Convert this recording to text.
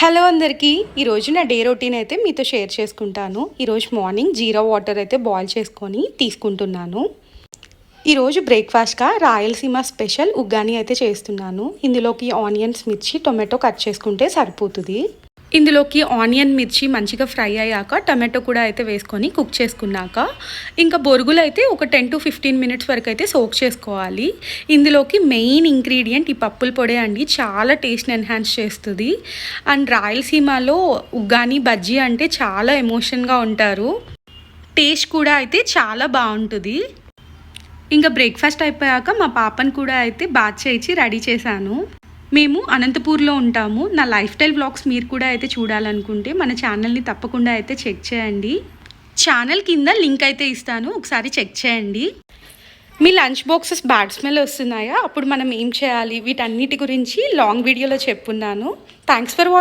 Hello అందరికీ ఈరోజు నా డే రొటీన్ అయితే మీతో షేర్ చేసుకుంటాను. ఈరోజు మార్నింగ్ జీరా వాటర్ అయితే బాయిల్ చేసుకొని తీసుకుంటున్నాను. ఈరోజు బ్రేక్ఫాస్ట్గా రాయలసీమ స్పెషల్ ఉగ్గాని అయితే చేస్తున్నాను. ఇందులోకి ఆనియన్స్, మిర్చి, టొమాటో కట్ చేసుకుంటే సరిపోతుంది. ఇందులోకి ఆనియన్, మిర్చి మంచిగా ఫ్రై అయ్యాక టమాటో కూడా అయితే వేసుకొని కుక్ చేసుకున్నాక ఇంకా బొరుగులు అయితే ఒక 10 to 15 మినిట్స్ వరకు అయితే సోక్ చేసుకోవాలి. ఇందులోకి మెయిన్ ఇంగ్రీడియంట్ ఈ పప్పుల పొడి అండి. చాలా టేస్ట్ని ఎన్హాన్స్ చేస్తుంది. అండ్ రాయలసీమలో ఉగ్గాని, బజ్జీ అంటే చాలా ఎమోషన్గా ఉంటారు. టేస్ట్ కూడా అయితే చాలా బాగుంటుంది. ఇంకా బ్రేక్ఫాస్ట్ అయిపోయాక మా పాపను కూడా అయితే బాత్ చేయించి రెడీ చేశాను. మేము అనంతపూర్లో ఉంటాము. నా లైఫ్ స్టైల్ వ్లాగ్స్ మీరు కూడా అయితే చూడాలనుకుంటే మన ఛానల్ని తప్పకుండా అయితే చెక్ చేయండి. ఛానల్ కింద లింక్ అయితే ఇస్తాను, ఒకసారి చెక్ చేయండి. మీ లంచ్ బాక్సెస్ బ్యాడ్ స్మెల్ వస్తున్నాయా? అప్పుడు మనం ఏం చేయాలి వీటన్నిటి గురించి లాంగ్ వీడియోలో చెప్పున్నాను. Thanks for watching.